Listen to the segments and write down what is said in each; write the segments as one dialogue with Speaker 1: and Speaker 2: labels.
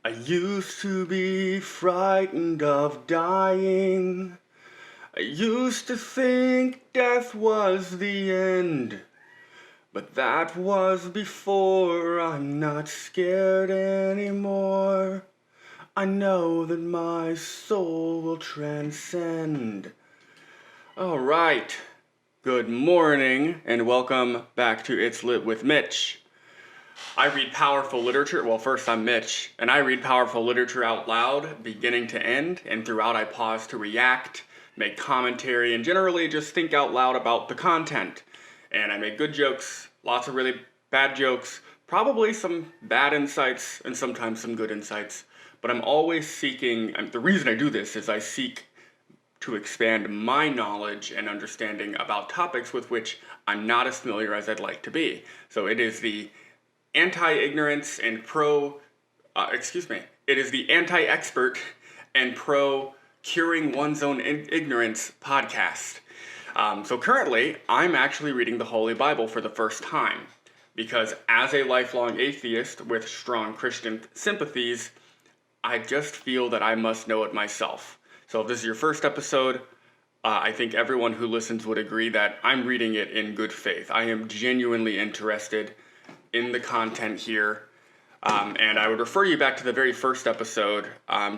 Speaker 1: I used to be frightened of dying. I used to think death was the end. But that was before. I'm not scared anymore. I know that my soul will transcend. All right. Good morning and welcome back to It's Lit with Mitch. I read powerful literature. Well, first I'm Mitch, and I read powerful literature out loud, beginning to end, and throughout I pause to react, make commentary, and generally just think out loud about the content. And I make good jokes, lots of really bad jokes, probably some bad insights, and sometimes some good insights. But I'm always seeking, the reason I do this is I seek to expand my knowledge and understanding about topics with which I'm not as familiar as I'd like to be. So it is the anti-ignorance and it is the anti-expert and pro-curing one's own ignorance podcast. So currently, I'm actually reading the Holy Bible for the first time, because as a lifelong atheist with strong Christian sympathies, I just feel that I must know it myself. So if this is your first episode, I think everyone who listens would agree that I'm reading it in good faith. I am genuinely interested in the content here, and I would refer you back to the very first episode,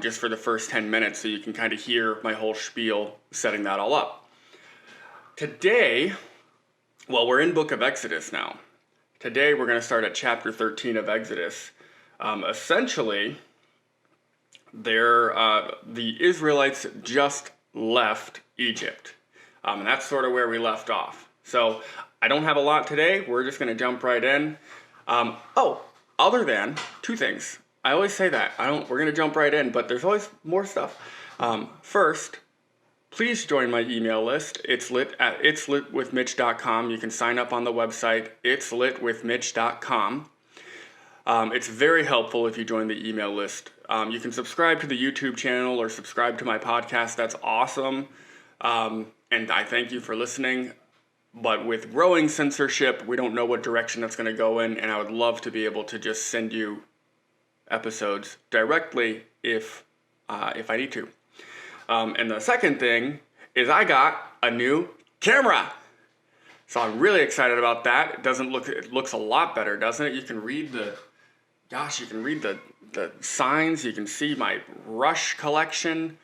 Speaker 1: just for the first 10 minutes so you can kind of hear my whole spiel setting that all up. Today, well, we're in book of Exodus now. Today we're going to start at chapter 13 of Exodus. Essentially, the Israelites just left Egypt, and that's sort of where we left off. So I don't have a lot today. We're just going to jump right in. Other than two things. I always say that. We're going to jump right in, but there's always more stuff. First, please join my email list. It's lit at itslitwithmitch.com. You can sign up on the website, itslitwithmitch.com. It's very helpful if you join the email list. You can subscribe to the YouTube channel or subscribe to my podcast. That's awesome. And I thank you for listening. But with growing censorship, we don't know what direction that's going to go in, and I would love to be able to just send you episodes directly if I need to. And the second thing is I got a new camera. So I'm really excited about that. It looks a lot better, doesn't it? You can read the signs. You can see my Rush collection,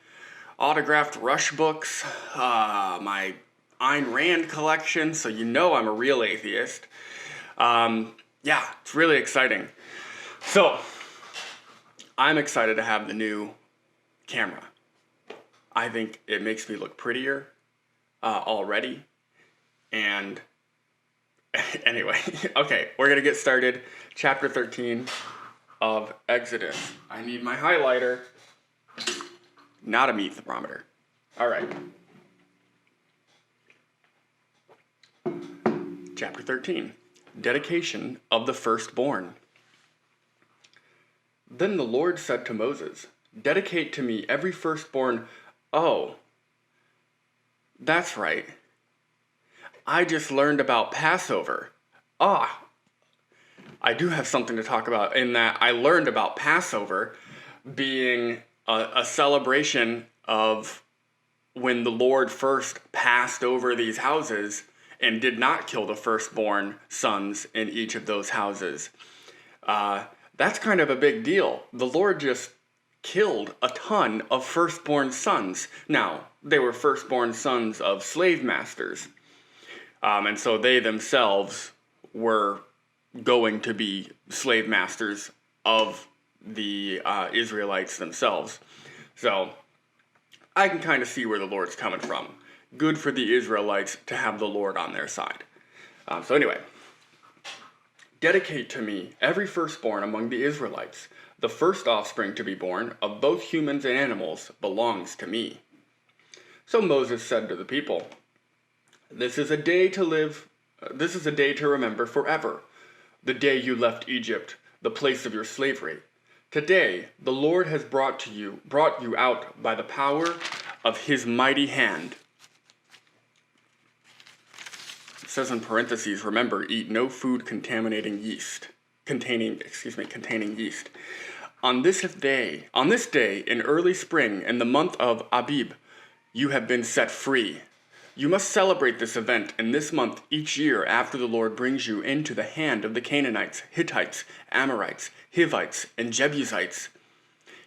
Speaker 1: autographed Rush books, my Ayn Rand collection, so you know I'm a real atheist. It's really exciting. So, I'm excited to have the new camera. I think it makes me look prettier already. And anyway, okay, we're going to get started. Chapter 13 of Exodus. I need my highlighter, not a meat thermometer. All right. Chapter 13, Dedication of the Firstborn. Then the Lord said to Moses, "Dedicate to me every firstborn." Oh, that's right. I just learned about Passover. I do have something to talk about in that I learned about Passover being a celebration of when the Lord first passed over these houses and did not kill the firstborn sons in each of those houses. That's kind of a big deal. The Lord just killed a ton of firstborn sons. Now, they were firstborn sons of slave masters. And so they themselves were going to be slave masters of the Israelites themselves. So I can kind of see where the Lord's coming from. Good for the Israelites to have the Lord on their side. So anyway, dedicate to me every firstborn among the Israelites. The first offspring to be born of both humans and animals belongs to me. So Moses said to the people, This is a day to remember forever. The day you left Egypt, the place of your slavery. Today, the Lord has brought you out by the power of his mighty hand. It says in parentheses, remember, eat no food containing yeast. On this day in early spring, in the month of Abib, you have been set free. You must celebrate this event in this month each year after the Lord brings you into the hand of the Canaanites, Hittites, Amorites, Hivites, and Jebusites.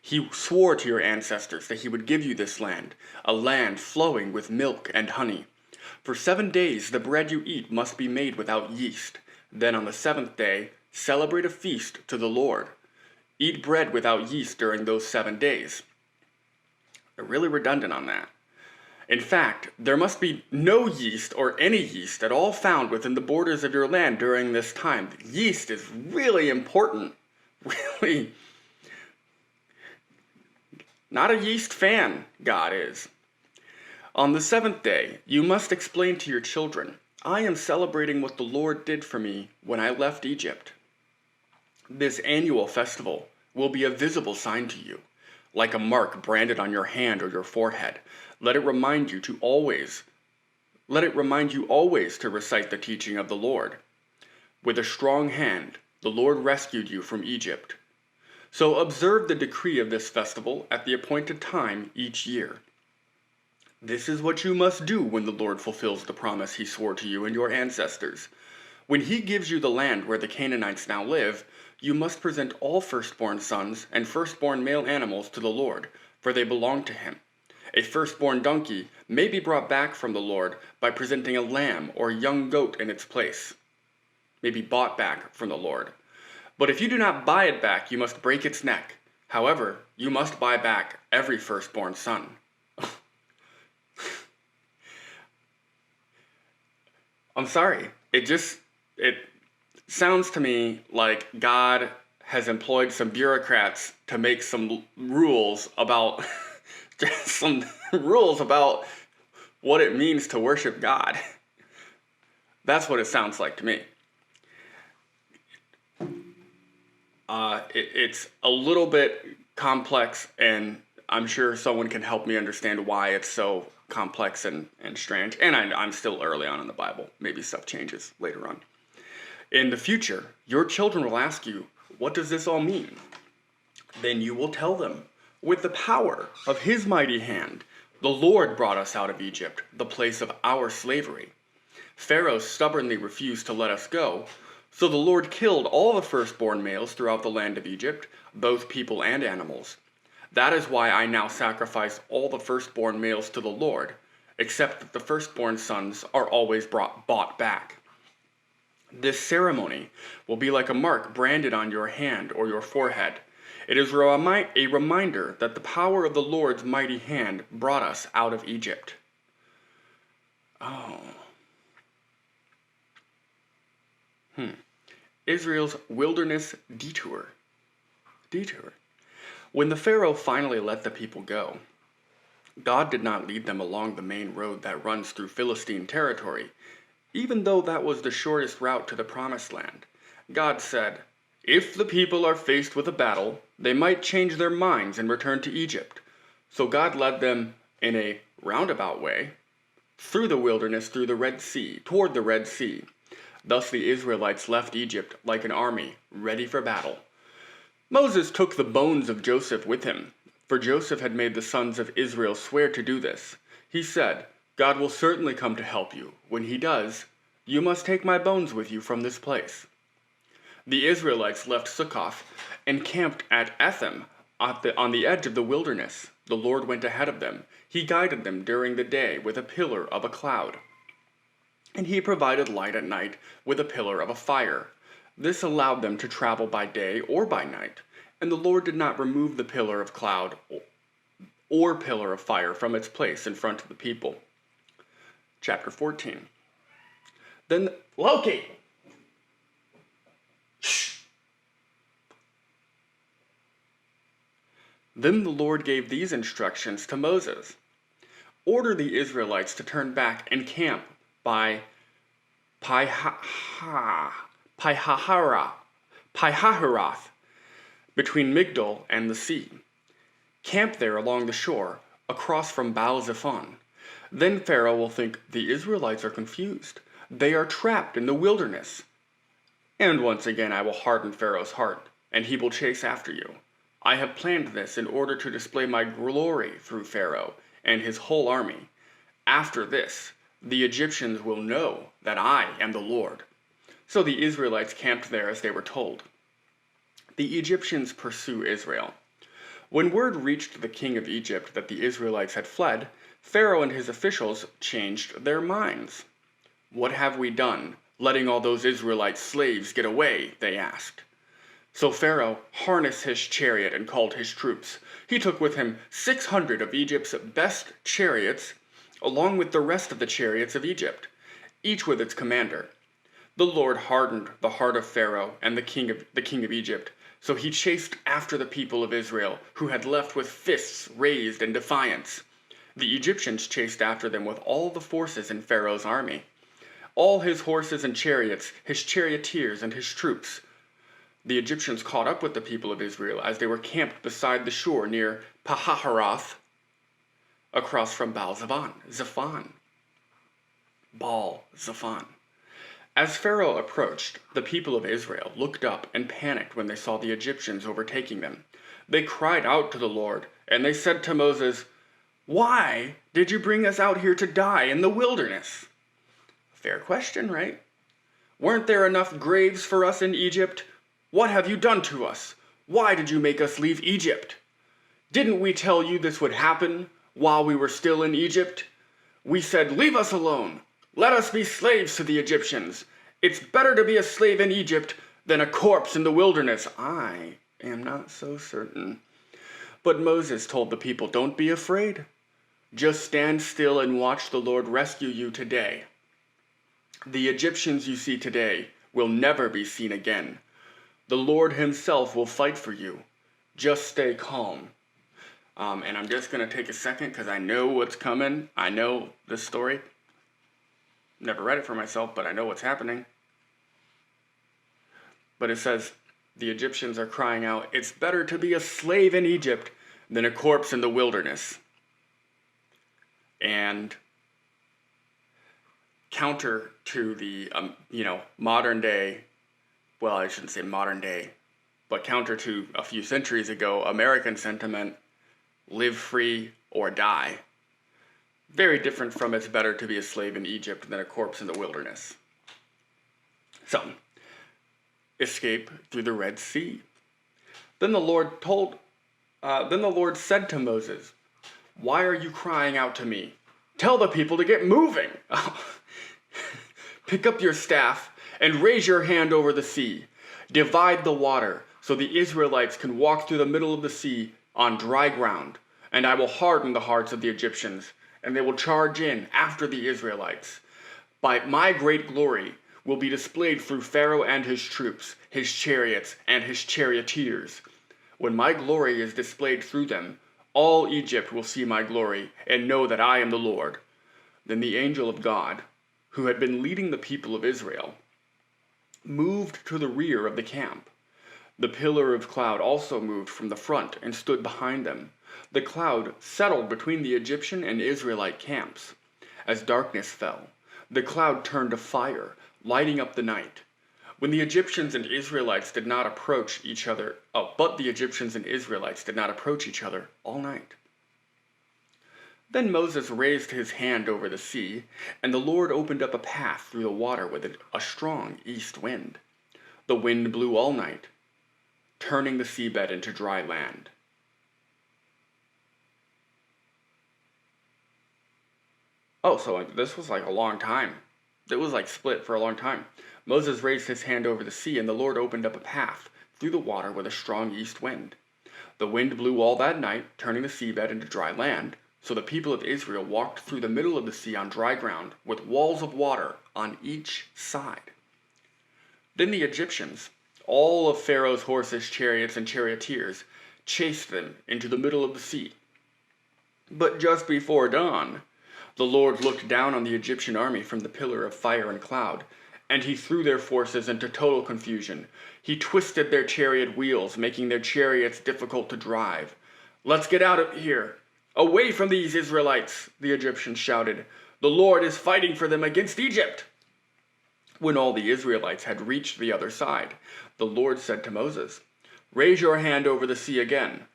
Speaker 1: He swore to your ancestors that he would give you this land, a land flowing with milk and honey. For 7 days the bread you eat must be made without yeast. Then on the 7th day, celebrate a feast to the Lord. Eat bread without yeast during those 7 days. They're really redundant on that. In fact, there must be no yeast or any yeast at all found within the borders of your land during this time. Yeast is really important. Really. Not a yeast fan, God is. On the 7th day, you must explain to your children, I am celebrating what the Lord did for me when I left Egypt. This annual festival will be a visible sign to you, like a mark branded on your hand or your forehead. Let it remind you always to recite the teaching of the Lord. With a strong hand, the Lord rescued you from Egypt. So observe the decree of this festival at the appointed time each year. This is what you must do when the Lord fulfills the promise he swore to you and your ancestors. When he gives you the land where the Canaanites now live, you must present all firstborn sons and firstborn male animals to the Lord, for they belong to him. A firstborn donkey may be brought back from the Lord by presenting a lamb or young goat in its place. May be bought back from the Lord. But if you do not buy it back, you must break its neck. However, you must buy back every firstborn son. I'm sorry. It sounds to me like God has employed some bureaucrats to make some rules about what it means to worship God. That's what it sounds like to me. It's a little bit complex, and I'm sure someone can help me understand why it's so complex and strange. And I'm still early on in the Bible. Maybe stuff changes later on. In the future, your children will ask you, what does this all mean? Then you will tell them, with the power of his mighty hand, the Lord brought us out of Egypt, the place of our slavery. Pharaoh stubbornly refused to let us go, so the Lord killed all the firstborn males throughout the land of Egypt, both people and animals. That is why I now sacrifice all the firstborn males to the Lord, except that the firstborn sons are always bought back. This ceremony will be like a mark branded on your hand or your forehead. It is a reminder that the power of the Lord's mighty hand brought us out of Egypt. Israel's wilderness detour. When the Pharaoh finally let the people go, God did not lead them along the main road that runs through Philistine territory, even though that was the shortest route to the Promised Land. God said, if the people are faced with a battle, they might change their minds and return to Egypt. So God led them in a roundabout way through the wilderness toward the Red Sea. Thus the Israelites left Egypt like an army, ready for battle. Moses took the bones of Joseph with him, for Joseph had made the sons of Israel swear to do this. He said, God will certainly come to help you. When he does, you must take my bones with you from this place. The Israelites left Succoth and camped at Etham on the edge of the wilderness. The Lord went ahead of them. He guided them during the day with a pillar of a cloud, and he provided light at night with a pillar of a fire. This allowed them to travel by day or by night, and the Lord did not remove the pillar of cloud or pillar of fire from its place in front of the people. Chapter 14. Then Loki! Shh! Then the Lord gave these instructions to Moses. Order the Israelites to turn back and camp by Pi-hahiroth, between Migdol and the sea. Camp there along the shore, across from Baal-Zephon. Then Pharaoh will think the Israelites are confused. They are trapped in the wilderness. And once again I will harden Pharaoh's heart, and he will chase after you. I have planned this in order to display my glory through Pharaoh and his whole army. After this, the Egyptians will know that I am the Lord." So the Israelites camped there as they were told. The Egyptians pursue Israel. When word reached the king of Egypt that the Israelites had fled, Pharaoh and his officials changed their minds. "What have we done, letting all those Israelite slaves get away?" they asked. So Pharaoh harnessed his chariot and called his troops. He took with him 600 of Egypt's best chariots, along with the rest of the chariots of Egypt, each with its commander. The Lord hardened the heart of Pharaoh and the king of Egypt, so he chased after the people of Israel, who had left with fists raised in defiance. The Egyptians chased after them with all the forces in Pharaoh's army, all his horses and chariots, his charioteers and his troops. The Egyptians caught up with the people of Israel as they were camped beside the shore near Pahaharoth, across from Baal-Zephon. As Pharaoh approached, the people of Israel looked up and panicked when they saw the Egyptians overtaking them. They cried out to the Lord, and they said to Moses, "Why did you bring us out here to die in the wilderness?" Fair question, right? "Weren't there enough graves for us in Egypt? What have you done to us? Why did you make us leave Egypt? Didn't we tell you this would happen while we were still in Egypt? We said, 'Leave us alone. Let us be slaves to the Egyptians. It's better to be a slave in Egypt than a corpse in the wilderness.' I am not so certain." But Moses told the people, "Don't be afraid. Just stand still and watch the Lord rescue you today. The Egyptians you see today will never be seen again. The Lord himself will fight for you. Just stay calm." And I'm just going to take a second because I know what's coming. I know this story. Never read it for myself, but I know what's happening. But it says, the Egyptians are crying out, "It's better to be a slave in Egypt than a corpse in the wilderness." And counter to the, modern day, well, I shouldn't say modern day, but counter to a few centuries ago, American sentiment, live free or die. Very different from "it's better to be a slave in Egypt than a corpse in the wilderness." So, escape through the Red Sea. Then the Lord said to Moses, "Why are you crying out to me? Tell the people to get moving." "Pick up your staff and raise your hand over the sea. Divide the water so the Israelites can walk through the middle of the sea on dry ground, and I will harden the hearts of the Egyptians, and they will charge in after the Israelites. By my great glory will be displayed through Pharaoh and his troops, his chariots and his charioteers. When my glory is displayed through them, all Egypt will see my glory and know that I am the Lord." Then the angel of God, who had been leading the people of Israel, moved to the rear of the camp. The pillar of cloud also moved from the front and stood behind them. The cloud settled between the Egyptian and Israelite camps. As darkness fell, the cloud turned to fire, lighting up the night. When the Egyptians and Israelites did not approach each other, all night. Then Moses raised his hand over the sea, and the Lord opened up a path through the water with a strong east wind. The wind blew all night, turning the seabed into dry land. Oh, so this was like a long time. It was like split for a long time. Moses raised his hand over the sea, and the Lord opened up a path through the water with a strong east wind. The wind blew all that night, turning the seabed into dry land. So the people of Israel walked through the middle of the sea on dry ground, with walls of water on each side. Then the Egyptians, all of Pharaoh's horses, chariots, and charioteers, chased them into the middle of the sea. But just before dawn, the Lord looked down on the Egyptian army from the pillar of fire and cloud, and he threw their forces into total confusion. He twisted their chariot wheels, making their chariots difficult to drive. "Let's get out of here! Away from these Israelites!" the Egyptians shouted. "The Lord is fighting for them against Egypt." When all the Israelites had reached the other side, the Lord said to Moses, Raise your hand over the sea again.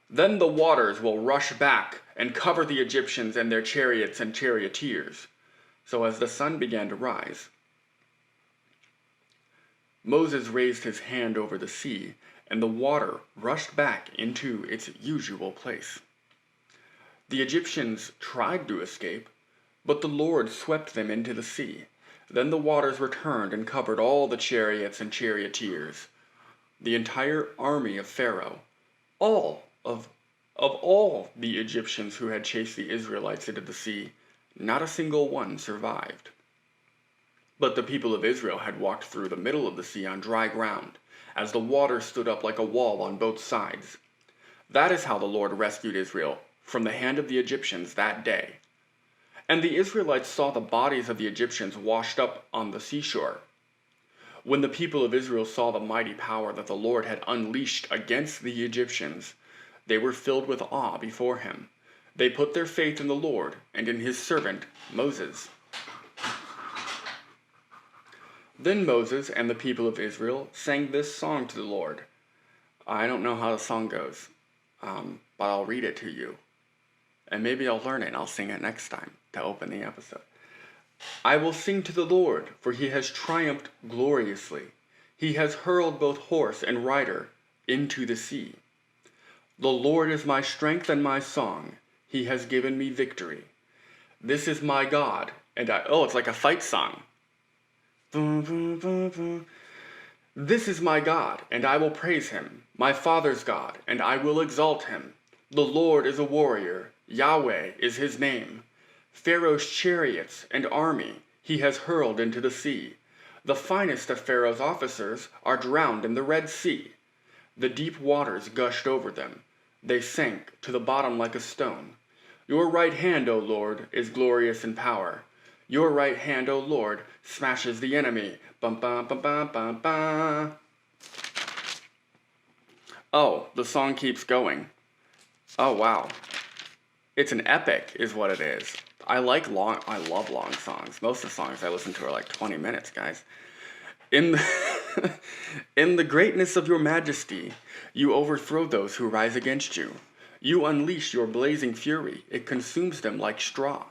Speaker 1: Then the waters will rush back and cover the Egyptians and their chariots and charioteers. So as the sun began to rise, Moses raised his hand over the sea, and the water rushed back into its usual place. The Egyptians tried to escape, but the Lord swept them into the sea. Then the waters returned and covered all the chariots and charioteers. The entire army of Pharaoh, all of all the Egyptians who had chased the Israelites into the sea, not a single one survived. But the people of Israel had walked through the middle of the sea on dry ground, as the water stood up like a wall on both sides. That is how the Lord rescued Israel from the hand of the Egyptians that day. And the Israelites saw the bodies of the Egyptians washed up on the seashore. When the people of Israel saw the mighty power that the Lord had unleashed against the Egyptians, they were filled with awe before him. They put their faith in the Lord and in his servant Moses. Then Moses and the people of Israel sang this song to the Lord. I don't know how the song goes, but I'll read it to you. And maybe I'll learn it and I'll sing it next time to open the episode. I will sing to the Lord, for he has triumphed gloriously. He has hurled both horse and rider into the sea. The Lord is my strength and my song. He has given me victory. This is my God, and it's like a fight song. This is my God, and I will praise him, my father's God, and I will exalt him. The Lord is a warrior, Yahweh is his name. Pharaoh's chariots and army he has hurled into the sea. The finest of Pharaoh's officers are drowned in the Red Sea. The deep waters gushed over them. They sank to the bottom like a stone. Your right hand, O Lord, is glorious in power. Your right hand, O Lord, smashes the enemy. Bum, bum, bum, bum, bum, bum. Oh, the song keeps going. Oh, wow. It's an epic, is what it is. I love long songs. Most of the songs I listen to are like 20 minutes, guys. In the greatness of your majesty, you overthrow those who rise against you. You unleash your blazing fury. It consumes them like straw.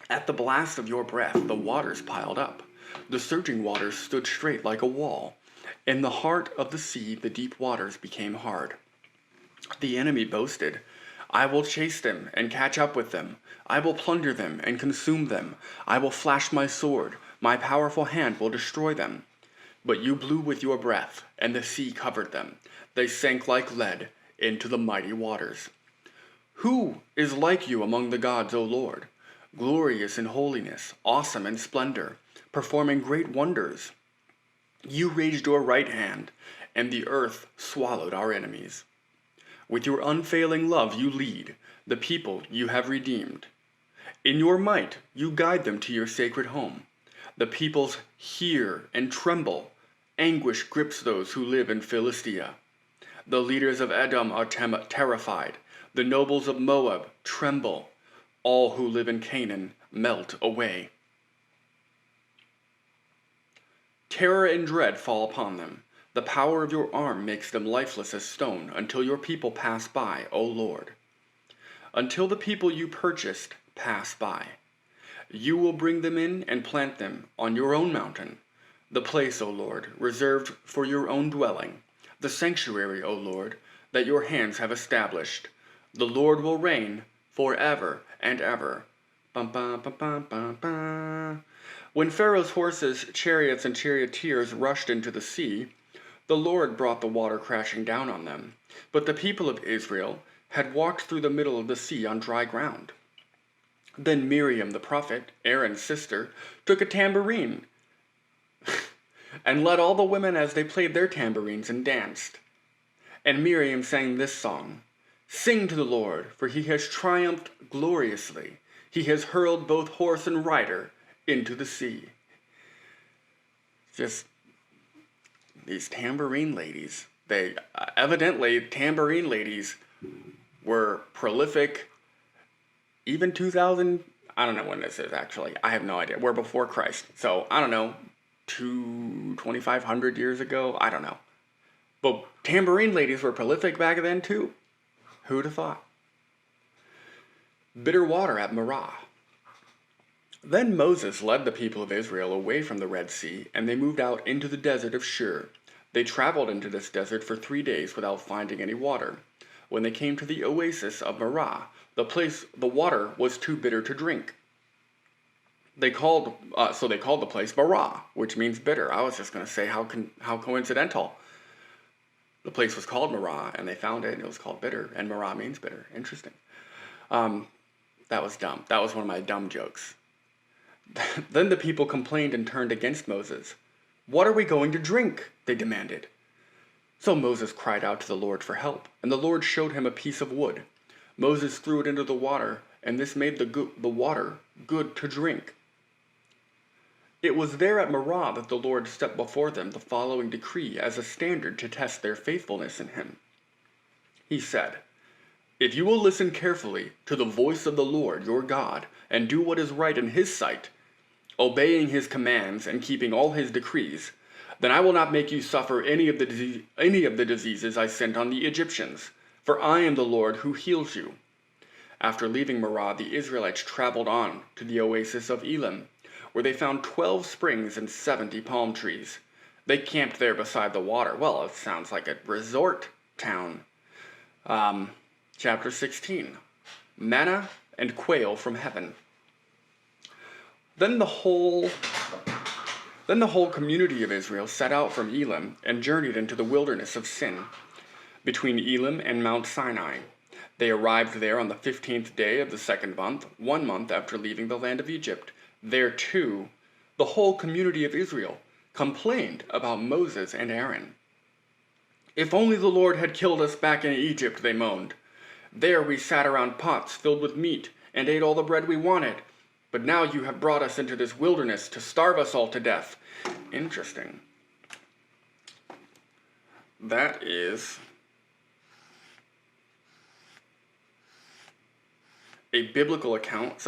Speaker 1: At the blast of your breath, the waters piled up. The surging waters stood straight like a wall. In the heart of the sea, the deep waters became hard. The enemy boasted, I will chase them and catch up with them. I will plunder them and consume them. I will flash my sword. My powerful hand will destroy them. But you blew with your breath, and the sea covered them. They sank like lead into the mighty waters. Who is like you among the gods, O Lord? Glorious in holiness, awesome in splendor, performing great wonders. You raised your right hand, and the earth swallowed our enemies. With your unfailing love you lead the people you have redeemed. In your might you guide them to your sacred home. The peoples hear and tremble. Anguish grips those who live in Philistia. The leaders of Edom are terrified. The nobles of Moab tremble. All who live in Canaan melt away. Terror and dread fall upon them. The power of your arm makes them lifeless as stone until your people pass by, O Lord. Until the people you purchased pass by. You will bring them in and plant them on your own mountain, the place, O Lord, reserved for your own dwelling, the sanctuary, O Lord, that your hands have established. The Lord will reign forever and ever. Bum, bum, bum, bum, bum, bum. When Pharaoh's horses, chariots, and charioteers rushed into the sea, the Lord brought the water crashing down on them. But the people of Israel had walked through the middle of the sea on dry ground. Then Miriam the prophet, Aaron's sister, took a tambourine and led all the women as they played their tambourines and danced. And Miriam sang this song, Sing to the Lord, for he has triumphed gloriously. He has hurled both horse and rider into the sea. Just these tambourine ladies. They evidently, tambourine ladies were prolific even 2000, I don't know when this is actually. I have no idea. We're before Christ. So, I don't know, 2,500 years ago. I don't know. But tambourine ladies were prolific back then too. Who'd have thought? Bitter water at Marah. Then Moses led the people of Israel away from the Red Sea, and they moved out into the desert of Shur. They traveled into this desert for 3 days without finding any water. When they came to the oasis of Marah, the water was too bitter to drink. So they called the place Marah, which means bitter. I was just going to say how coincidental. The place was called Marah, and they found it, and it was called bitter, and Marah means bitter. Interesting. That was dumb. That was one of my dumb jokes. Then the people complained and turned against Moses. "What are we going to drink?" they demanded. So Moses cried out to the Lord for help, and the Lord showed him a piece of wood. Moses threw it into the water, and this made the water good to drink. It was there at Marah that the Lord set before them the following decree as a standard to test their faithfulness in him. He said, "If you will listen carefully to the voice of the Lord your God and do what is right in his sight, obeying his commands and keeping all his decrees, then I will not make you suffer any of the diseases I sent on the Egyptians, for I am the Lord who heals you." After leaving Marah, the Israelites traveled on to the oasis of Elim, where they found 12 springs and 70 palm trees. They camped there beside the water. Well, it sounds like a resort town. Chapter 16. Manna and quail from heaven. Then the whole community of Israel set out from Elim and journeyed into the wilderness of Sin, between Elim and Mount Sinai. They arrived there on the 15th day of the 2nd month, 1 month after leaving the land of Egypt. There too, the whole community of Israel complained about Moses and Aaron. "If only the Lord had killed us back in Egypt," they moaned. "There we sat around pots filled with meat and ate all the bread we wanted. But now you have brought us into this wilderness to starve us all to death." Interesting. That is a biblical account.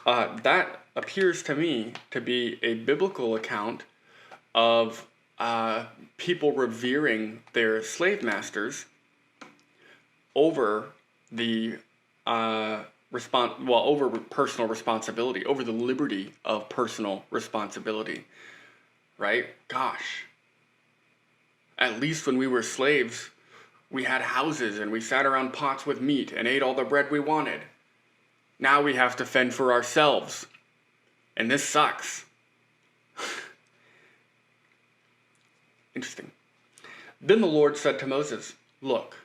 Speaker 1: That appears to me to be a biblical account of people revering their slave masters over over personal responsibility, over the liberty of personal responsibility, right? Gosh. At least when we were slaves, we had houses and we sat around pots with meat and ate all the bread we wanted. Now we have to fend for ourselves. And this sucks. Interesting. Then the Lord said to Moses, "Look,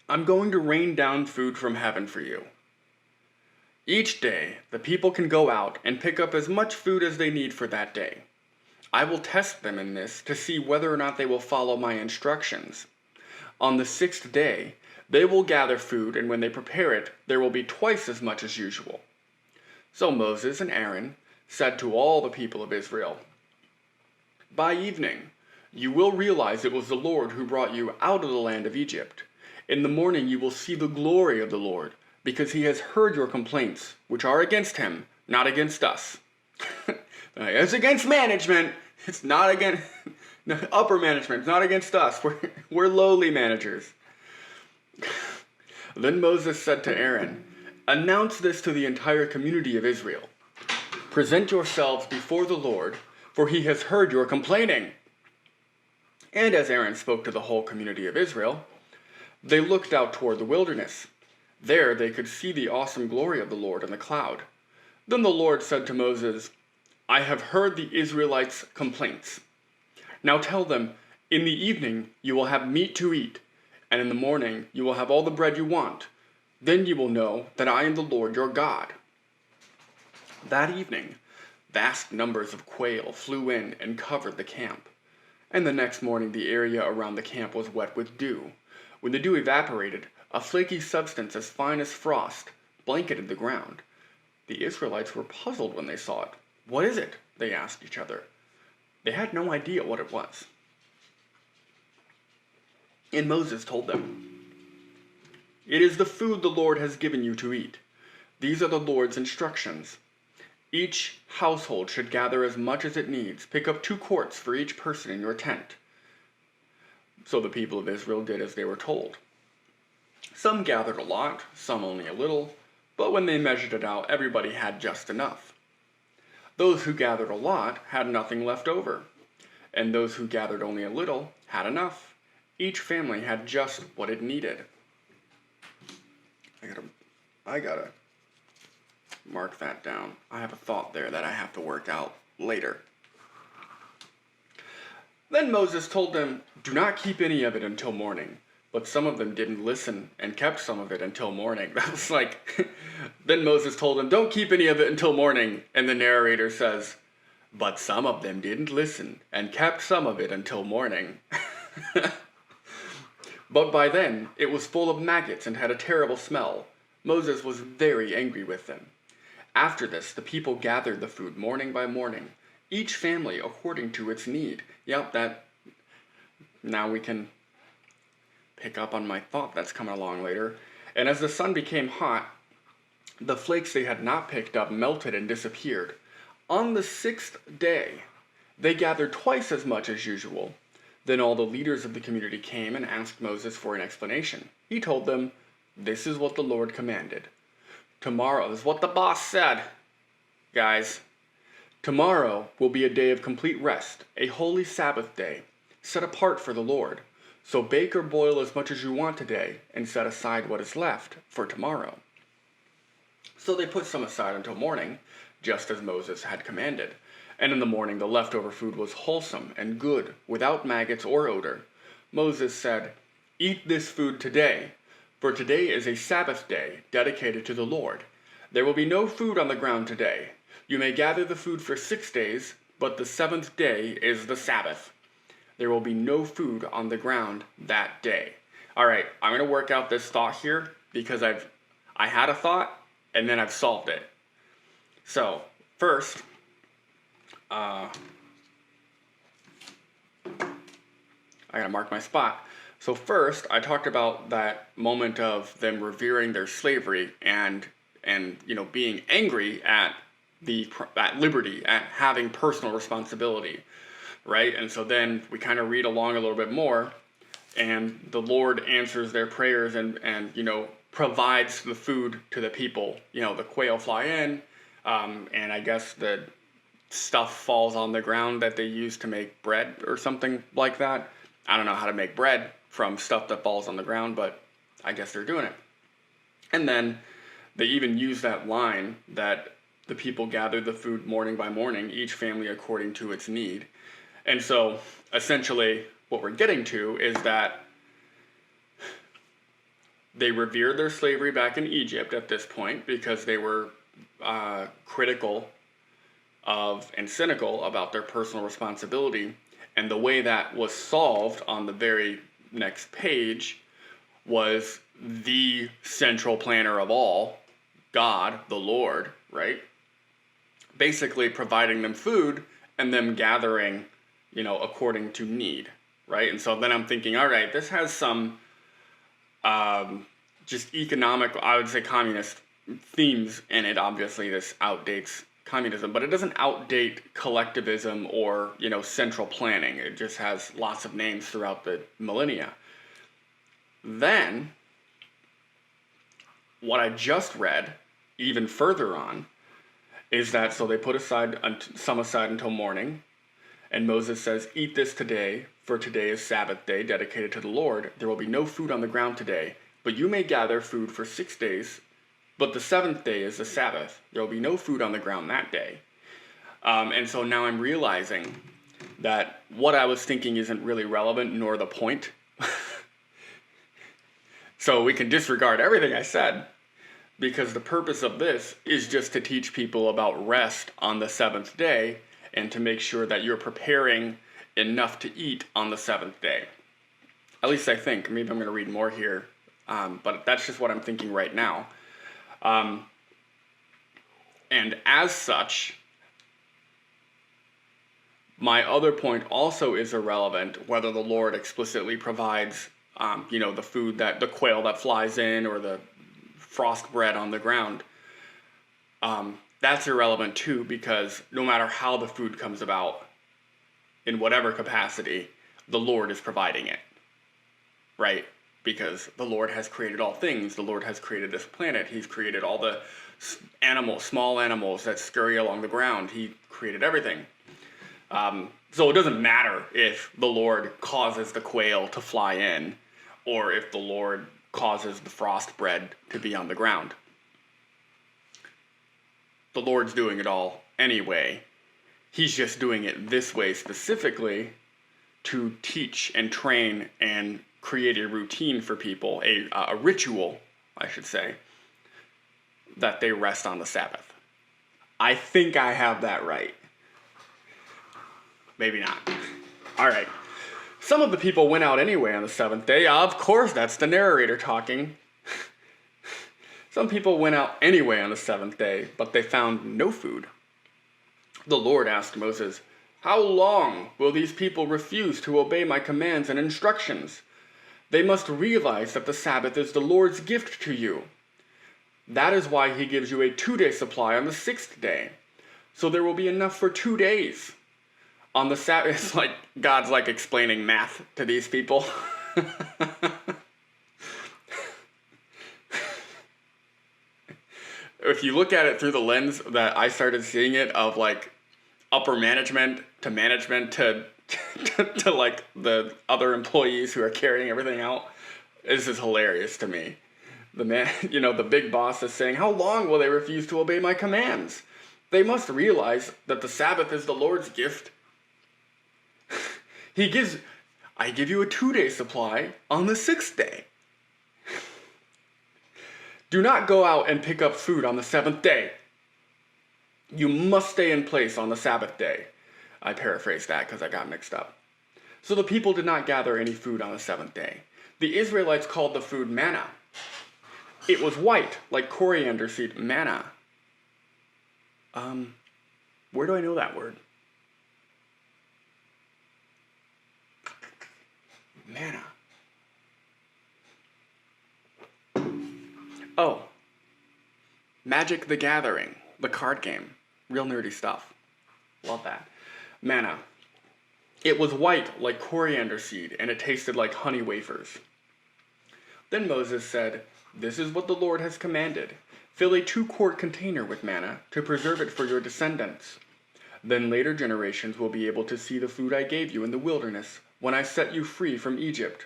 Speaker 1: I'm going to rain down food from heaven for you. Each day, the people can go out and pick up as much food as they need for that day. I will test them in this to see whether or not they will follow my instructions. On the 6th day, they will gather food, and when they prepare it, there will be twice as much as usual." So Moses and Aaron said to all the people of Israel, "By evening, you will realize it was the Lord who brought you out of the land of Egypt. In the morning you will see the glory of the Lord, because he has heard your complaints, which are against him, not against us." It's against management. It's not against upper management. It's not against us. We're lowly managers. Then Moses said to Aaron, "Announce this to the entire community of Israel. Present yourselves before the Lord, for he has heard your complaining." And as Aaron spoke to the whole community of Israel, they looked out toward the wilderness. There they could see the awesome glory of the Lord in the cloud. Then the Lord said to Moses, "I have heard the Israelites' complaints. Now tell them, in the evening you will have meat to eat, and in the morning you will have all the bread you want. Then you will know that I am the Lord your God." That evening, vast numbers of quail flew in and covered the camp. And the next morning the area around the camp was wet with dew. When the dew evaporated, a flaky substance as fine as frost blanketed the ground. The Israelites were puzzled when they saw it. "What is it?" they asked each other. They had no idea what it was. And Moses told them, "It is the food the Lord has given you to eat. These are the Lord's instructions. Each household should gather as much as it needs. Pick up 2 quarts for each person in your tent." So the people of Israel did as they were told. Some gathered a lot, some only a little, but when they measured it out, everybody had just enough. Those who gathered a lot had nothing left over, and those who gathered only a little had enough. Each family had just what it needed. I gotta mark that down. I have a thought there that I have to work out later. Then Moses told them, "Do not keep any of it until morning." But some of them didn't listen and kept some of it until morning. That was like, then Moses told them, "Don't keep any of it until morning." And the narrator says, "But some of them didn't listen and kept some of it until morning." But by then, it was full of maggots and had a terrible smell. Moses was very angry with them. After this, the people gathered the food morning by morning, each family according to its need. Now we can pick up on my thought that's coming along later. And as the sun became hot, the flakes they had not picked up melted and disappeared. On the 6th day, they gathered twice as much as usual. Then all the leaders of the community came and asked Moses for an explanation. He told them, "This is what the Lord commanded. Tomorrow," this is what the boss said, guys. "Tomorrow will be a day of complete rest, a holy Sabbath day, set apart for the Lord. So bake or boil as much as you want today, and set aside what is left for tomorrow." So they put some aside until morning, just as Moses had commanded. And in the morning the leftover food was wholesome and good, without maggots or odor. Moses said, "Eat this food today, for today is a Sabbath day dedicated to the Lord. There will be no food on the ground today. You may gather the food for 6 days, but the 7th day is the Sabbath. There will be no food on the ground that day." All right, I'm going to work out this thought here because I had a thought and then I've solved it. So, first, I got to mark my spot. So first, I talked about that moment of them revering their slavery and being angry at liberty, at having personal responsibility. Right? And so then we kind of read along a little bit more, and the Lord answers their prayers and provides the food to the people. The quail fly in, and I guess the stuff falls on the ground that they use to make bread or something like that. I don't know how to make bread from stuff that falls on the ground, but I guess they're doing it. And then they even use that line that the people gathered the food morning by morning, each family according to its need. And so, essentially, what we're getting to is that they revered their slavery back in Egypt at this point because they were critical of and cynical about their personal responsibility. And the way that was solved on the very next page was the central planner of all, God, the Lord, right? Basically providing them food and them gathering according to need, right? And so then I'm thinking, all right, this has some just economic, I would say communist themes in it. Obviously, this outdates communism, but it doesn't outdate collectivism or, central planning. It just has lots of names throughout the millennia. Then, what I just read, even further on, is that so they put some aside until morning. And Moses says, "Eat this today, for today is Sabbath day dedicated to the Lord. There will be no food on the ground today, but you may gather food for 6 days. But the 7th day is the Sabbath. There will be no food on the ground that day." And so now I'm realizing that what I was thinking isn't really relevant, nor the point. So we can disregard everything I said, because the purpose of this is just to teach people about rest on the 7th day, and to make sure that you're preparing enough to eat on the 7th day. At least I think. Maybe I'm going to read more here, but that's just what I'm thinking right now. And as such, my other point also is irrelevant, whether the Lord explicitly provides, the food, the quail that flies in, or the frost bread on the ground. that's irrelevant too, because no matter how the food comes about, in whatever capacity, the Lord is providing it, right? Because the Lord has created all things. The Lord has created this planet. He's created all the small animals that scurry along the ground. He created everything. So it doesn't matter if the Lord causes the quail to fly in, or if the Lord causes the frost bread to be on the ground. The Lord's doing it all anyway. He's just doing it this way specifically to teach and train and create a routine for people, a ritual, I should say, that they rest on the Sabbath. I think I have that right. Maybe not. All right. Some of the people went out anyway on the seventh day. Of course, that's the narrator talking. Some people went out anyway on the seventh day, but they found no food. The Lord asked Moses, "How long will these people refuse to obey my commands and instructions? They must realize that the Sabbath is the Lord's gift to you. That is why he gives you a 2-day supply on the 6th day. So there will be enough for 2 days." On the Sabbath, it's like God's like explaining math to these people. If you look at it through the lens that I started seeing it of like upper management to to like the other employees who are carrying everything out, this is hilarious to me. The man, the big boss is saying, "How long will they refuse to obey my commands? They must realize that the Sabbath is the Lord's gift. I give you a 2-day supply on the 6th day. Do not go out and pick up food on the 7th day. You must stay in place on the Sabbath day." I paraphrased that because I got mixed up. So the people did not gather any food on the 7th day. The Israelites called the food manna. It was white, like coriander seed. Manna. Where do I know that word? Manna. Oh. Magic the Gathering, the card game. Real nerdy stuff. Love that. Manna. It was white like coriander seed, and it tasted like honey wafers. Then Moses said, "This is what the Lord has commanded. Fill a 2-quart container with manna to preserve it for your descendants. Then later generations will be able to see the food I gave you in the wilderness when I set you free from Egypt."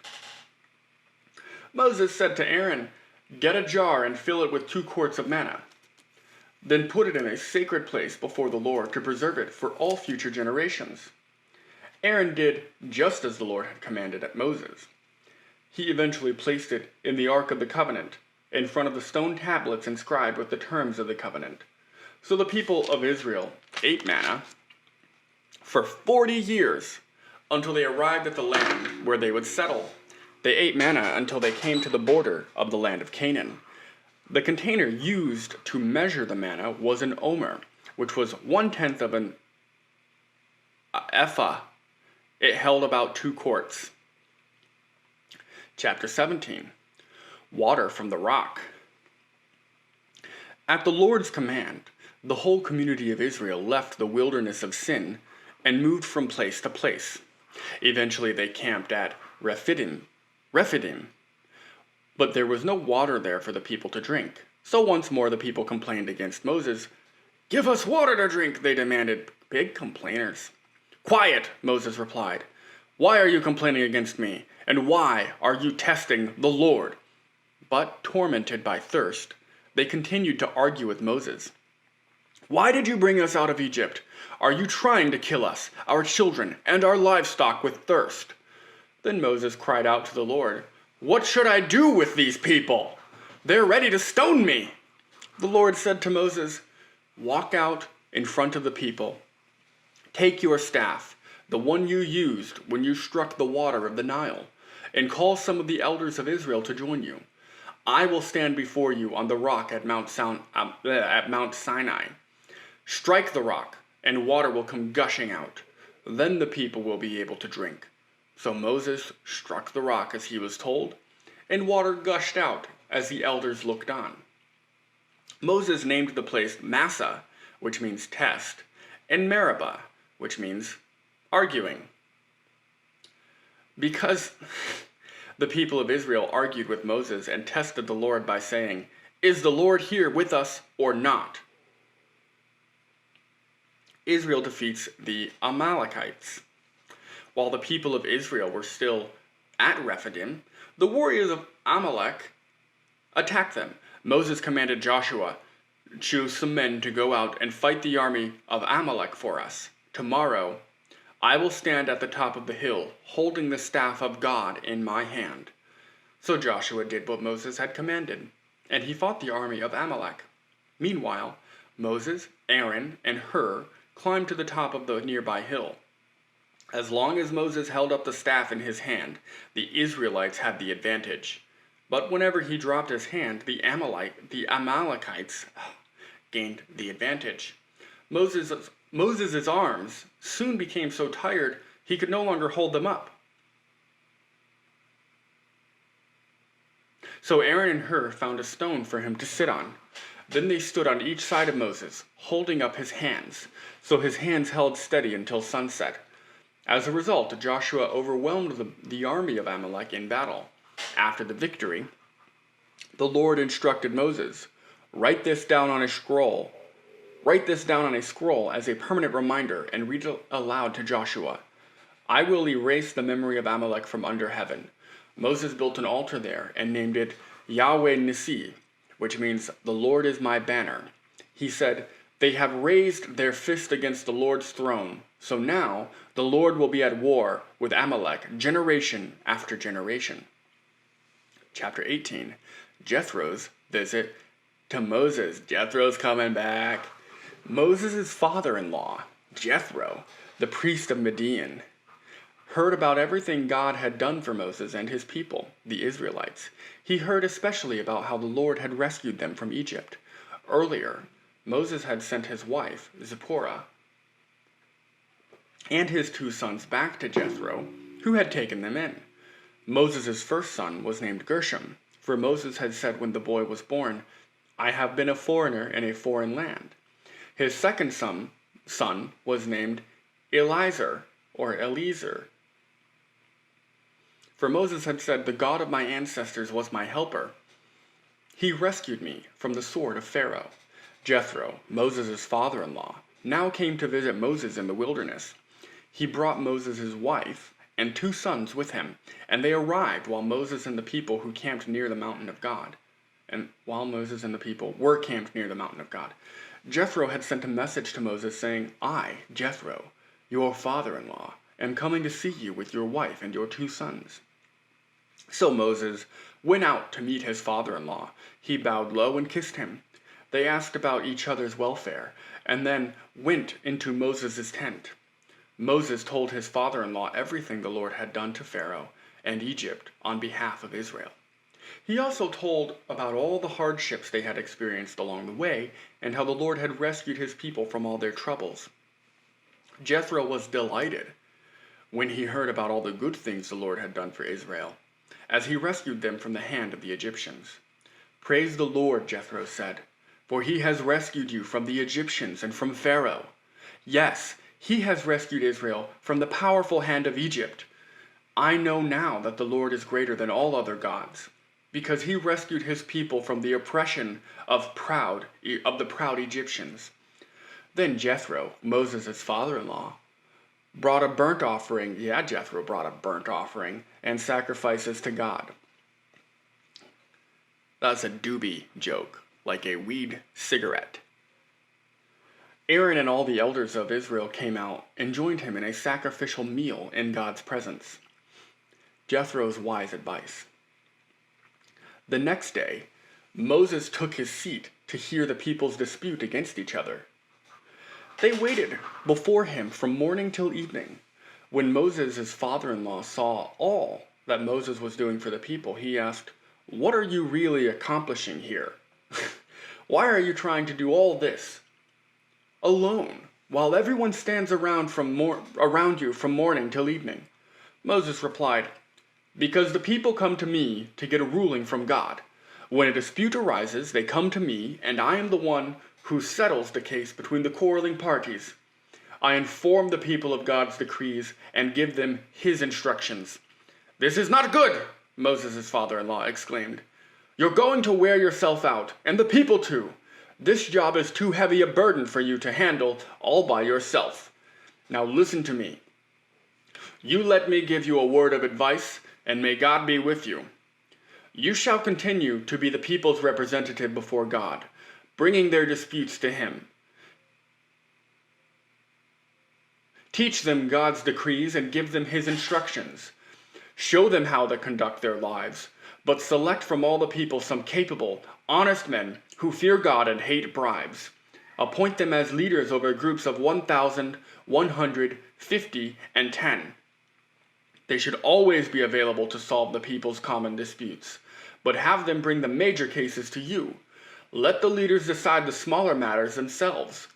Speaker 1: Moses said to Aaron, "Get a jar and fill it with 2 quarts of manna. Then put it in a sacred place before the Lord to preserve it for all future generations." Aaron did just as the Lord had commanded at Moses. He eventually placed it in the Ark of the Covenant, in front of the stone tablets inscribed with the terms of the covenant. So the people of Israel ate manna for 40 years until they arrived at the land where they would settle. They ate manna until they came to the border of the land of Canaan. The container used to measure the manna was an omer, which was 1/10 of an ephah. It held about 2 quarts. Chapter 17. Water from the rock. At the Lord's command, the whole community of Israel left the wilderness of Sin and moved from place to place. Eventually they camped at Rephidim, but there was no water there for the people to drink. So once more the people complained against Moses. "Give us water to drink," they demanded. Big complainers. "Quiet," Moses replied. "Why are you complaining against me? And why are you testing the Lord?" But tormented by thirst, they continued to argue with Moses. "Why did you bring us out of Egypt? Are you trying to kill us, our children, and our livestock with thirst?" Then Moses cried out to the Lord, "What should I do with these people? They're ready to stone me." The Lord said to Moses, "Walk out in front of the people. Take your staff, the one you used when you struck the water of the Nile, and call some of the elders of Israel to join you. I will stand before you on the rock at Mount Sinai. Strike the rock, and water will come gushing out. Then the people will be able to drink." So Moses struck the rock as he was told, and water gushed out as the elders looked on. Moses named the place Massah, which means test, and Meribah, which means arguing. Because the people of Israel argued with Moses and tested the Lord by saying, "Is the Lord here with us or not?" Israel defeats the Amalekites. While the people of Israel were still at Rephidim, the warriors of Amalek attacked them. Moses commanded Joshua, "Choose some men to go out and fight the army of Amalek for us. Tomorrow I will stand at the top of the hill, holding the staff of God in my hand." So Joshua did what Moses had commanded, and he fought the army of Amalek. Meanwhile, Moses, Aaron, and Hur climbed to the top of the nearby hill. As long as Moses held up the staff in his hand, the Israelites had the advantage. But whenever he dropped his hand, the Amalekites gained the advantage. Moses' arms soon became so tired he could no longer hold them up. So Aaron and Hur found a stone for him to sit on. Then they stood on each side of Moses, holding up his hands, so his hands held steady until sunset. As a result, Joshua overwhelmed the army of Amalek in battle. After the victory, the Lord instructed Moses, "Write this down on a scroll. Write this down on a scroll as a permanent reminder and read it aloud to Joshua. I will erase the memory of Amalek from under heaven." Moses built an altar there and named it Yahweh Nissi, which means "the Lord is my banner." He said, "They have raised their fist against the Lord's throne, so now the Lord will be at war with Amalek generation after generation." Chapter 18, Jethro's visit to Moses. Jethro's coming back. Moses' father-in-law, Jethro, the priest of Midian, heard about everything God had done for Moses and his people, the Israelites. He heard especially about how the Lord had rescued them from Egypt. Earlier, Moses had sent his wife, Zipporah, and his 2 sons back to Jethro, who had taken them in. Moses' first son was named Gershom, for Moses had said when the boy was born, "I have been a foreigner in a foreign land." His second son was named Eliezer, for Moses had said, "The God of my ancestors was my helper. He rescued me from the sword of Pharaoh." Jethro, Moses' father-in-law, now came to visit Moses in the wilderness. He brought Moses' wife and 2 sons with him, and they arrived while Moses and the people who camped near the mountain of God. Jethro had sent a message to Moses saying, "I, Jethro, your father-in-law, am coming to see you with your wife and your 2 sons." So Moses went out to meet his father-in-law. He bowed low and kissed him. They asked about each other's welfare, and then went into Moses' tent. Moses told his father-in-law everything the Lord had done to Pharaoh and Egypt on behalf of Israel. He also told about all the hardships they had experienced along the way and how the Lord had rescued his people from all their troubles. Jethro was delighted when he heard about all the good things the Lord had done for Israel, as he rescued them from the hand of the Egyptians. "Praise the Lord," Jethro said, "for he has rescued you from the Egyptians and from Pharaoh. Yes, he has rescued Israel from the powerful hand of Egypt. I know now that the Lord is greater than all other gods, because he rescued his people from the oppression of the proud Egyptians." Then Jethro, Moses' father-in-law, brought a burnt offering. Jethro brought a burnt offering and sacrifices to God. That's a doobie joke, like a weed cigarette. Aaron and all the elders of Israel came out and joined him in a sacrificial meal in God's presence. Jethro's wise advice. The next day, Moses took his seat to hear the people's dispute against each other. They waited before him from morning till evening. When Moses' father-in-law saw all that Moses was doing for the people, he asked, "What are you really accomplishing here? Why are you trying to do all this alone, while everyone stands around you from morning till evening?" Moses replied, "Because the people come to me to get a ruling from God. When a dispute arises, they come to me, and I am the one who settles the case between the quarreling parties. I inform the people of God's decrees and give them his instructions." "This is not good," Moses' father-in-law exclaimed. "You're going to wear yourself out, and the people too. This job is too heavy a burden for you to handle all by yourself. Now listen to me. You let me give you a word of advice, and may God be with you. You shall continue to be the people's representative before God, bringing their disputes to him. Teach them God's decrees and give them his instructions. Show them how to conduct their lives, but select from all the people some capable, honest men who fear God and hate bribes. Appoint them as leaders over groups of 1,000, 100, 50, and 10. They should always be available to solve the people's common disputes, but have them bring the major cases to you. Let the leaders decide the smaller matters themselves.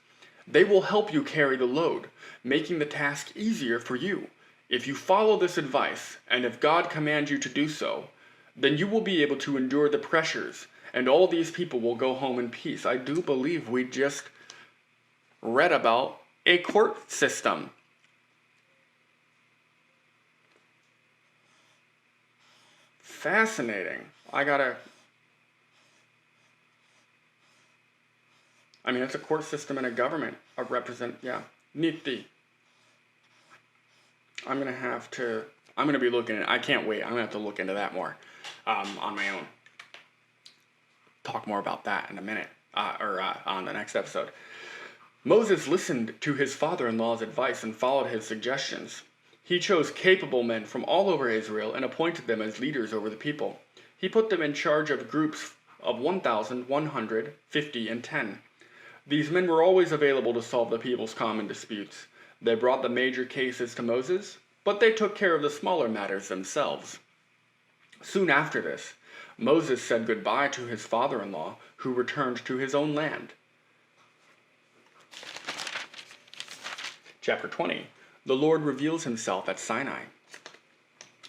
Speaker 1: They will help you carry the load, making the task easier for you. If you follow this advice, and if God commands you to do so, then you will be able to endure the pressures, and all these people will go home in peace." I do believe we just read about a court system. Fascinating. It's a court system and a government. Nifty. I'm going to be looking at it. I can't wait. I'm going to have to look into that more on my own. Talk more about that in a minute, on the next episode. Moses listened to his father-in-law's advice and followed his suggestions. He chose capable men from all over Israel and appointed them as leaders over the people. He put them in charge of groups of 1,000, 100, 50, and 10. These men were always available to solve the people's common disputes. They brought the major cases to Moses, but they took care of the smaller matters themselves. Soon after this, Moses said goodbye to his father-in-law, who returned to his own land. Chapter 20. The Lord reveals himself at Sinai.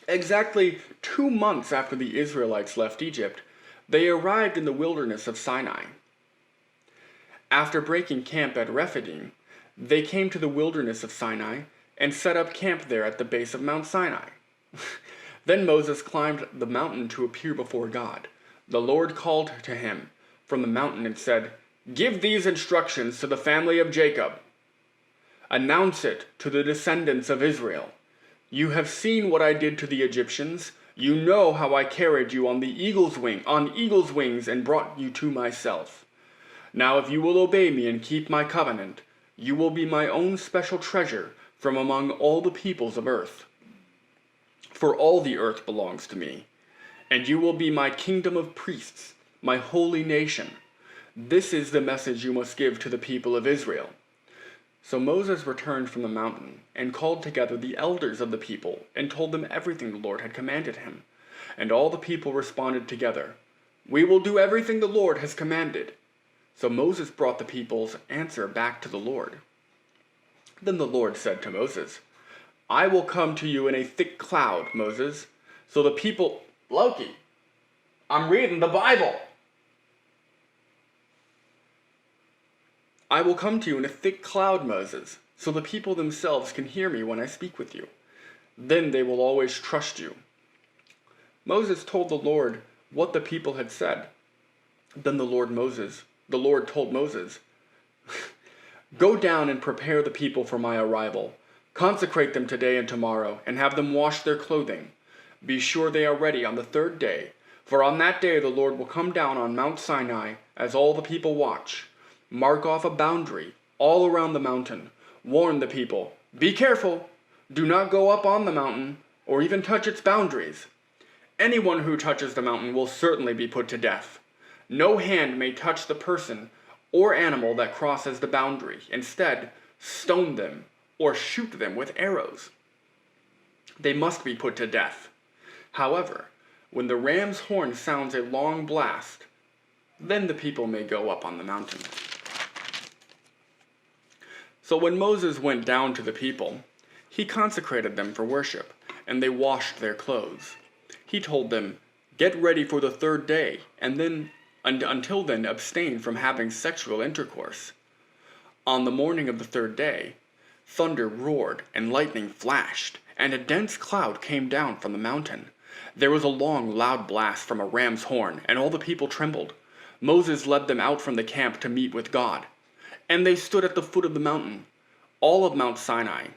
Speaker 1: Exactly 2 months after the Israelites left Egypt, they arrived in the wilderness of Sinai. After breaking camp at Rephidim, they came to the wilderness of Sinai and set up camp there at the base of Mount Sinai. Then Moses climbed the mountain to appear before God. The Lord called to him from the mountain and said, "Give these instructions to the family of Jacob. Announce it to the descendants of Israel. You have seen what I did to the Egyptians. You know how I carried you on eagle's wings and brought you to myself. Now if you will obey me and keep my covenant, you will be my own special treasure from among all the peoples of earth. For all the earth belongs to me, and you will be my kingdom of priests, my holy nation. This is the message you must give to the people of Israel." So Moses returned from the mountain and called together the elders of the people and told them everything the Lord had commanded him. And all the people responded together, "We will do everything the Lord has commanded." So Moses brought the people's answer back to the Lord. Then the Lord said to Moses, "I will come to you in a thick cloud, Moses." So the people... Loki, I'm reading the Bible. "I will come to you in a thick cloud, Moses, so the people themselves can hear me when I speak with you. Then they will always trust you." Moses told the Lord what the people had said. Then the Lord told Moses, "Go down and prepare the people for my arrival. Consecrate them today and tomorrow, and have them wash their clothing. Be sure they are ready on the 3rd day, for on that day the Lord will come down on Mount Sinai as all the people watch. Mark off a boundary all around the mountain. Warn the people, be careful, do not go up on the mountain or even touch its boundaries. Anyone who touches the mountain will certainly be put to death. No hand may touch the person or animal that crosses the boundary. Instead, stone them or shoot them with arrows. They must be put to death. However, when the ram's horn sounds a long blast, then the people may go up on the mountain." So when Moses went down to the people, he consecrated them for worship, and they washed their clothes. He told them, "Get ready for the 3rd day, and then and until then abstain from having sexual intercourse. On the morning of the third day, thunder roared and lightning flashed, and a dense cloud came down from the mountain. There was a long, loud blast from a ram's horn, and all the people trembled. Moses led them out from the camp to meet with God. And they stood at the foot of the mountain. All of Mount Sinai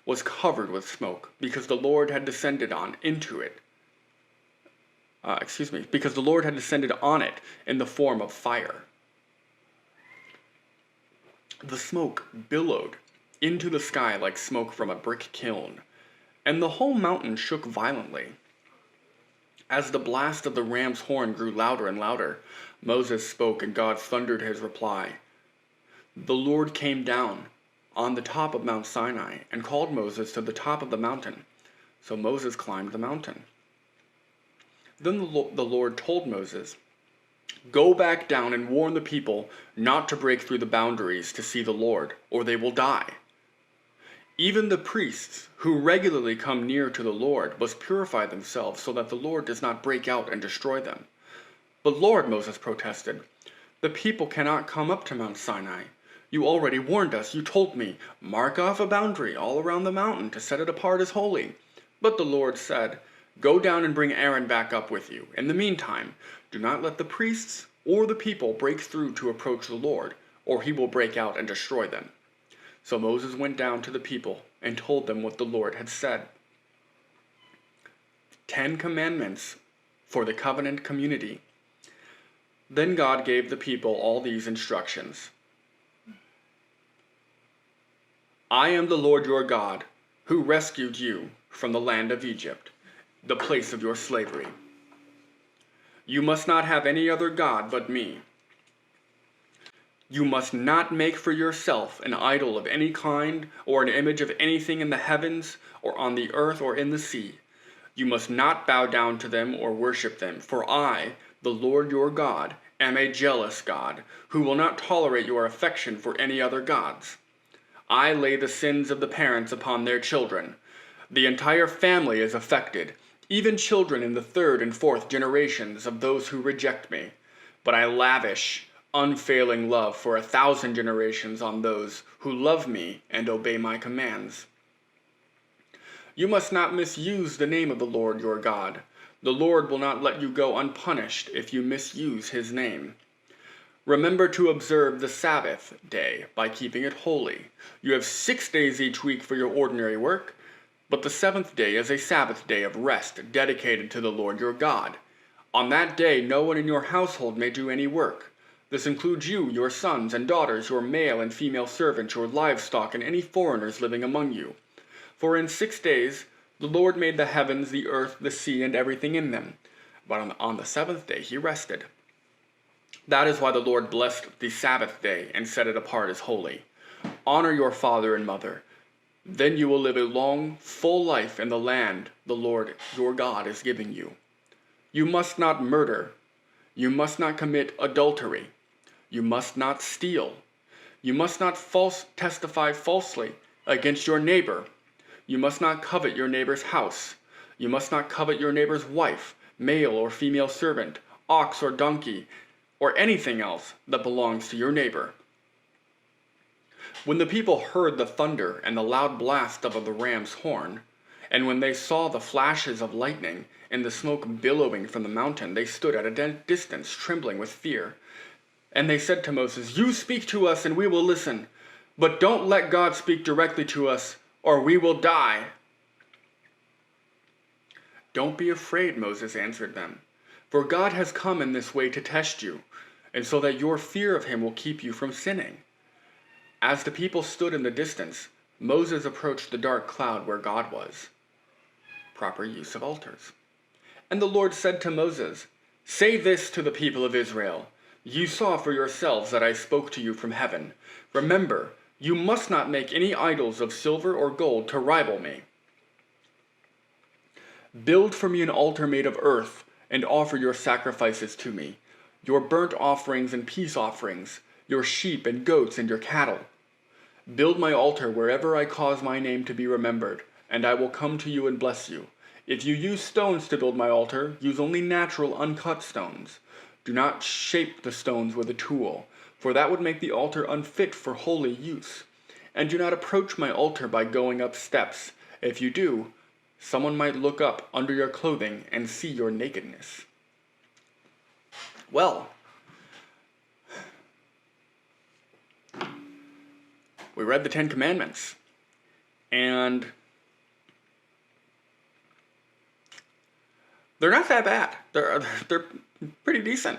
Speaker 1: was covered with smoke, because the Lord had descended on it in the form of fire. The smoke billowed into the sky like smoke from a brick kiln, and the whole mountain shook violently. As the blast of the ram's horn grew louder and louder, Moses spoke, and God thundered his reply. The Lord came down on the top of Mount Sinai and called Moses to the top of the mountain. So Moses climbed the mountain. Then the Lord told Moses, "Go back down and warn the people not to break through the boundaries to see the Lord, or they will die." Even the priests who regularly come near to the Lord must purify themselves so that the Lord does not break out and destroy them. "But Lord," Moses protested, "the people cannot come up to Mount Sinai. You already warned us. You told me, 'Mark off a boundary all around the mountain to set it apart as holy.'" But the Lord said, "Go down and bring Aaron back up with you. In the meantime, do not let the priests or the people break through to approach the Lord, or he will break out and destroy them." So Moses went down to the people and told them what the Lord had said. 10 Commandments for the covenant community. Then God gave the people all these instructions. "I am the Lord your God, who rescued you from the land of Egypt, the place of your slavery. You must not have any other God but me. You must not make for yourself an idol of any kind, or an image of anything in the heavens, or on the earth, or in the sea. You must not bow down to them or worship them, for I, the Lord your God, am a jealous God, who will not tolerate your affection for any other gods. I lay the sins of the parents upon their children. The entire family is affected, even children in the 3rd and 4th generations of those who reject me. But I lavish unfailing love for 1,000 generations on those who love me and obey my commands. You must not misuse the name of the Lord your God. The Lord will not let you go unpunished if you misuse his name. Remember to observe the Sabbath day by keeping it holy. You have 6 days each week for your ordinary work, but the 7th day is a Sabbath day of rest dedicated to the Lord your God. On that day no one in your household may do any work. This includes you, your sons and daughters, your male and female servants, your livestock, and any foreigners living among you. For in 6 days the Lord made the heavens, the earth, the sea, and everything in them. But on the 7th day he rested. That is why the Lord blessed the Sabbath day and set it apart as holy. Honor your father and mother. Then you will live a long, full life in the land the Lord your God is giving you. You must not murder. You must not commit adultery. You must not steal. You must not testify falsely against your neighbor. You must not covet your neighbor's house. You must not covet your neighbor's wife, male or female servant, ox or donkey, or anything else that belongs to your neighbor. When the people heard the thunder and the loud blast of the ram's horn, and when they saw the flashes of lightning and the smoke billowing from the mountain, they stood at a distance, trembling with fear. And they said to Moses, "You speak to us and we will listen, but don't let God speak directly to us, or we will die." "Don't be afraid," Moses answered them, "for God has come in this way to test you, and so that your fear of him will keep you from sinning." As the people stood in the distance, Moses approached the dark cloud where God was. Proper use of altars. And the Lord said to Moses, "Say this to the people of Israel. You saw for yourselves that I spoke to you from heaven. Remember, you must not make any idols of silver or gold to rival me. Build for me an altar made of earth and offer your sacrifices to me, your burnt offerings and peace offerings, your sheep and goats and your cattle. Build my altar wherever I cause my name to be remembered, and I will come to you and bless you. If you use stones to build my altar, use only natural uncut stones. Do not shape the stones with a tool, for that would make the altar unfit for holy use. And do not approach my altar by going up steps. If you do, someone might look up under your clothing and see your nakedness. Well, we read the Ten Commandments, and they're not that bad. They're pretty decent.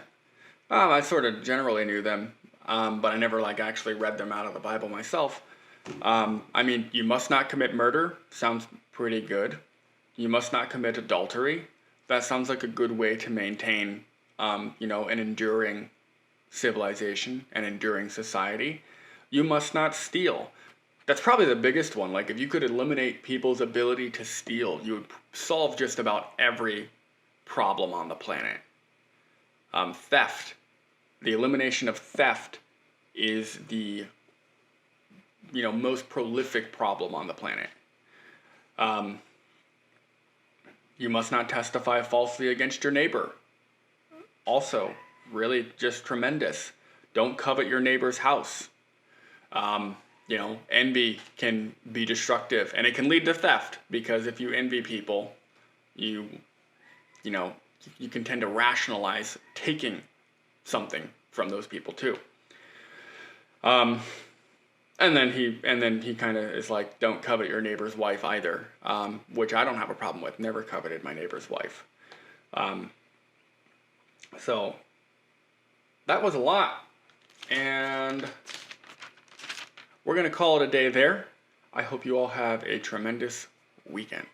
Speaker 1: I sort of generally knew them, but I never actually read them out of the Bible myself. I mean, you must not commit murder. Sounds pretty good. You must not commit adultery. That sounds like a good way to maintain, an enduring civilization, an enduring society. You must not steal. That's probably the biggest one. If you could eliminate people's ability to steal, you would solve just about every problem on the planet. Theft. The elimination of theft is the most prolific problem on the planet. You must not testify falsely against your neighbor. Also, really just tremendous. Don't covet your neighbor's house. Envy can be destructive, and it can lead to theft, because if you envy people, you can tend to rationalize taking something from those people too. And then he kind of is like, don't covet your neighbor's wife either, which I don't have a problem with. Never coveted my neighbor's wife. So that was a lot, and we're going to call it a day there. I hope you all have a tremendous weekend.